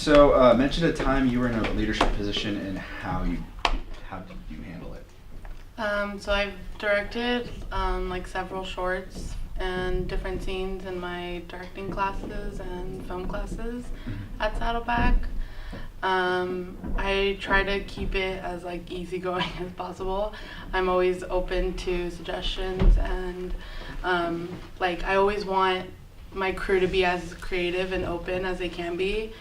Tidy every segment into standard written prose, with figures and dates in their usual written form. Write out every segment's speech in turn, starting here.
So mention a time you were in a leadership position and how did you handle it? So I've directed like several shorts and different scenes in my directing classes and film classes at Saddleback. I try to keep it as like easygoing as possible. I'm always open to suggestions, and like I always want my crew to be as creative and open as they can be.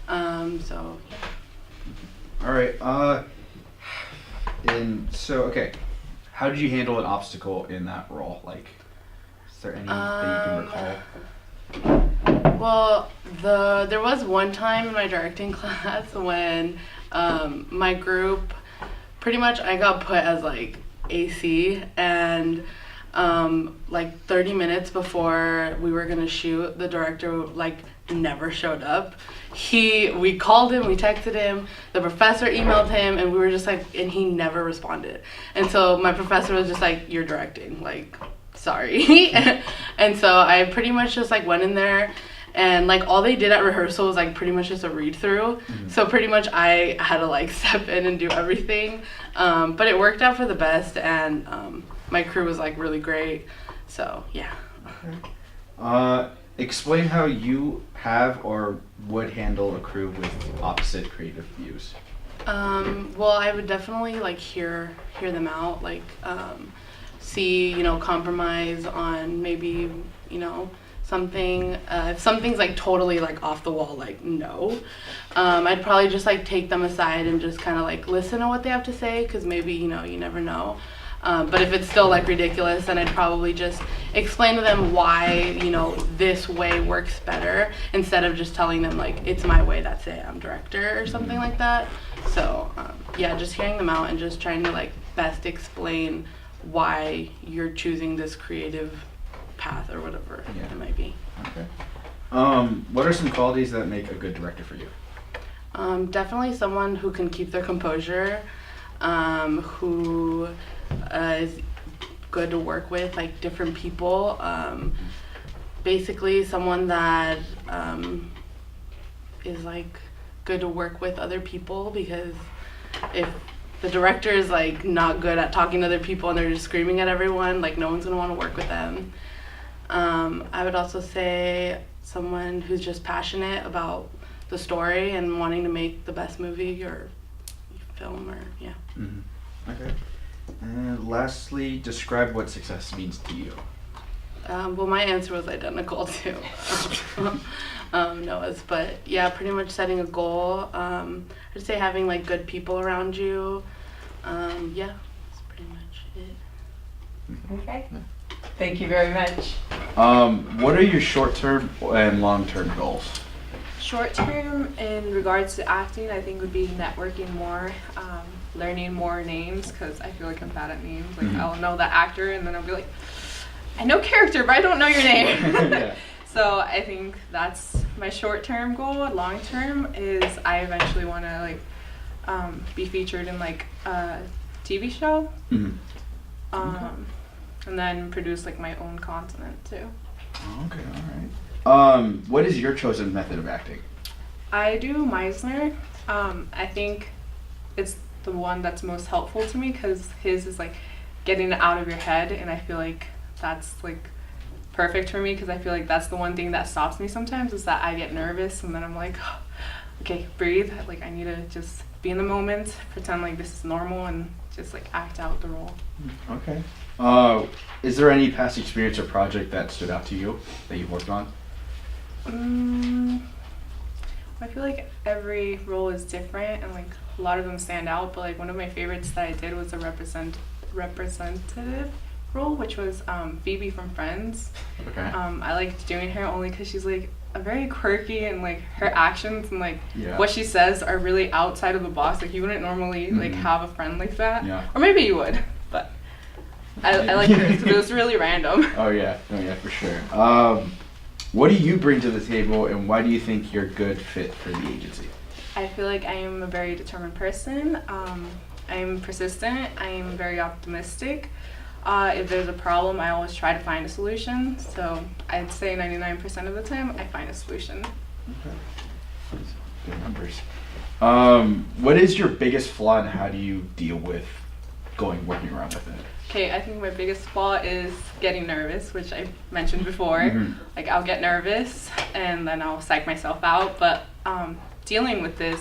So yeah. All right. And so okay, how did you handle an obstacle in that role? Like, is there anything you can recall? Well, there was one time in my directing class when my group, pretty much I got put as like AC, and like 30 minutes before we were gonna shoot, the director like never showed up. We called him, we texted him, the professor emailed him, and we were just like, and he never responded. And so my professor was just like, "You're directing, like, sorry." And so I pretty much just like went in there, and like all they did at rehearsal was like pretty much just a read through. So pretty much I had to like step in and do everything. But it worked out for the best, and my crew was like really great. So yeah. Explain how you have or would handle a crew with opposite creative views. Well, I would definitely like hear them out, like see, compromise on maybe, something. If something's like totally like off the wall, like no, I'd probably just like take them aside and just kind of like listen to what they have to say, because maybe you never know. But if it's still like ridiculous, then I'd probably just explain to them why this way works better, instead of just telling them like it's my way, that's it, I'm director or something like that. So yeah, just hearing them out and just trying to like best explain why you're choosing this creative path or whatever it might be. Okay. What are some qualities that make a good director for you? Definitely someone who can keep their composure, who is good to work with, like different people. Basically someone that is like good to work with other people, because if the director is like not good at talking to other people and they're just screaming at everyone, like no one's gonna want to work with them. I would also say someone who's just passionate about the story and wanting to make the best movie or film, or yeah. Okay. And lastly, describe what success means to you. Well, my answer was identical to Noah's, but yeah, pretty much setting a goal. I'd say having like good people around you. Yeah, that's pretty much it. Okay. Thank you very much. What are your short-term and long-term goals? Short term, in regards to acting, I think would be networking more, learning more names, because I feel like I'm bad at names. Like I'll know the actor, and then I'll be like, I know character, but I don't know your name. Yeah. So I think that's my short term goal. Long term is I eventually want to like be featured in like a TV show, and then produce like my own content too. Okay, all right. What is your chosen method of acting? I do Meisner. I think it's the one that's most helpful to me, because his is like getting it out of your head, and I feel like that's like perfect for me, because I feel like that's the one thing that stops me sometimes, is that I get nervous, and then I'm like, oh, okay, breathe. Like I need to just be in the moment, pretend like this is normal, and just like act out the role. Okay. Is there any past experience or project that stood out to you that you've worked on? I feel like every role is different, and like a lot of them stand out, but like one of my favorites that I did was a representative role, which was Phoebe from Friends. Okay. I liked doing her only because she's like a very quirky, and like her actions and like what she says are really outside of the box. Like you wouldn't normally like have a friend like that, or maybe you would, but I like her because it was really random. Oh yeah, for sure. What do you bring to the table, and why do you think you're a good fit for the agency? I feel like I am a very determined person. I'm persistent. I am very optimistic. If there's a problem, I always try to find a solution. So I'd say 99% of the time, I find a solution. Okay. Good numbers. What is your biggest flaw and how do you deal with working around with it? Okay, I think my biggest flaw is getting nervous, which I mentioned before. Like I'll get nervous and then I'll psych myself out. But dealing with this,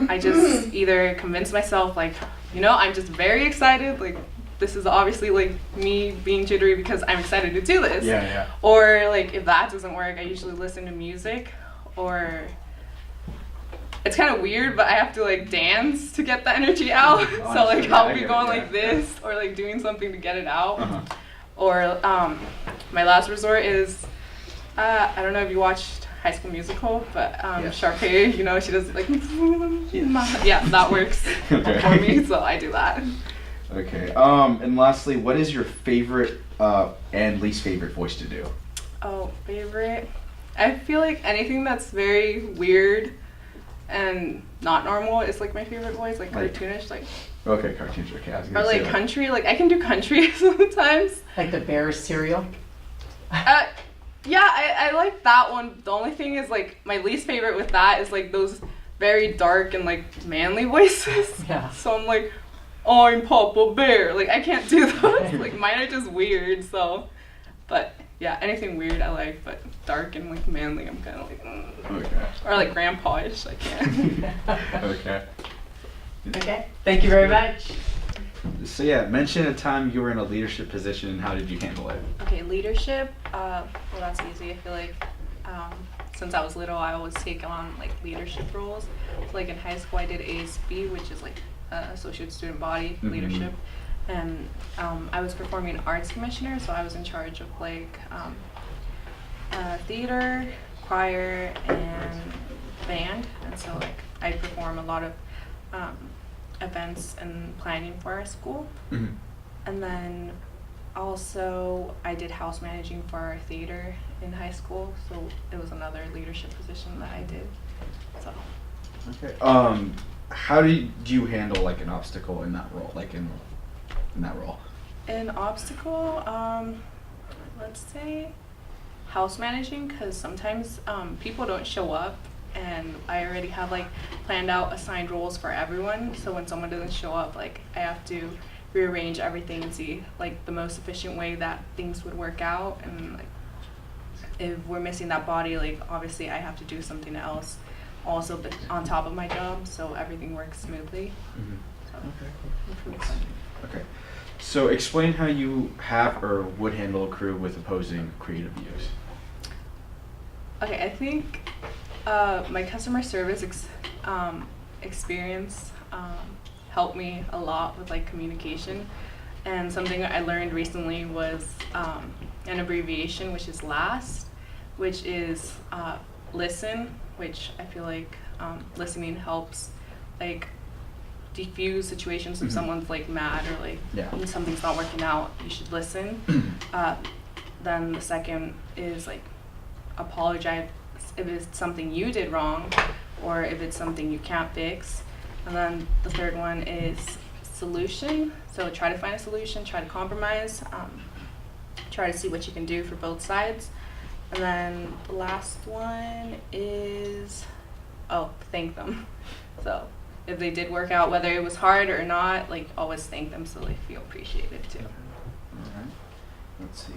I just either convince myself like, I'm just very excited. Like this is obviously like me being jittery because I'm excited to do this. Yeah. Or like if that doesn't work, I usually listen to music, or it's kind of weird, but I have to like dance to get the energy out. So like I'll be going like this or like doing something to get it out. Or my last resort is I don't know if you watched High School Musical, but Sharpay, she does like that works for me, so I do that. Okay. And lastly, what is your favorite and least favorite voice to do? Oh, favorite. I feel like anything that's very weird and not normal is like my favorite voice, like cartoonish, like. Okay, cartoonish. Okay, I was gonna or like say, country, like I can do country sometimes. Like the Bears cereal? Yeah, I like that one. The only thing is like my least favorite with that is like those very dark and like manly voices. Yeah. So I'm like, I'm Papa Bear. Like I can't do those. Like mine are just weird. So, but yeah, anything weird I like, but dark and like manly, I'm kind of like. Okay. Or like grandpa-ish, I can't. Okay. Okay. Thank you very much. So yeah, mention a time you were in a leadership position and how did you handle it? Okay, leadership. Well, that's easy. I feel like since I was little, I always take on like leadership roles. So, like in high school, I did ASB, which is like Associate Student Body Leadership, and I was performing arts commissioner, so I was in charge of like theater, choir, and band, and so like I perform a lot of events and planning for our school. And then also I did house managing for our theater in high school, so it was another leadership position that I did. So Okay. How do you handle like an obstacle in that role, like in that role? an obstacle, let's say house managing, because sometimes people don't show up, and I already have like planned out assigned roles for everyone, so when someone doesn't show up, like I have to rearrange everything and see like the most efficient way that things would work out, and like if we're missing that body, like obviously I have to do something else also but on top of my job, so everything works smoothly. So, Okay. So explain how you have or would handle a crew with opposing creative views. okay, I think my customer service experience helped me a lot with like communication, and something I learned recently was an abbreviation, which is LAST, which is listen, which I feel like listening helps like diffuse situations if someone's like mad or like something's not working out, you should listen. Then the second is like apologize if it's something you did wrong or if it's something you can't fix. And then the third one is solution, so try to find a solution, try to compromise, try to see what you can do for both sides. And then the last one is thank them. So if they did work out, whether it was hard or not, like always thank them so they feel appreciated too. All right. Let's see.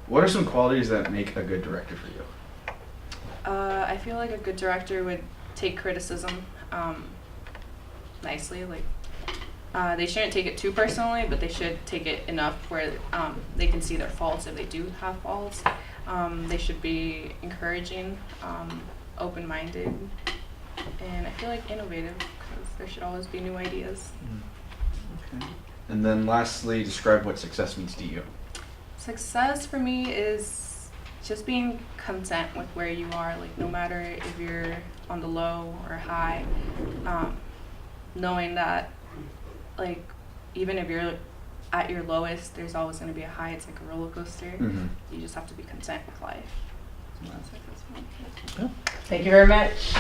What are some qualities that make a good director for you? I feel like a good director would take criticism nicely. Like they shouldn't take it too personally, but they should take it enough where they can see their faults if they do have faults. They should be encouraging, open-minded, and I feel like innovative, because there should always be new ideas. Okay. And then lastly, describe what success means to you. Success for me is just being content with where you are, like no matter if you're on the low or high, knowing that like even if you're at your lowest, there's always going to be a high. It's like a roller coaster. You just have to be content with life. Thank you very much.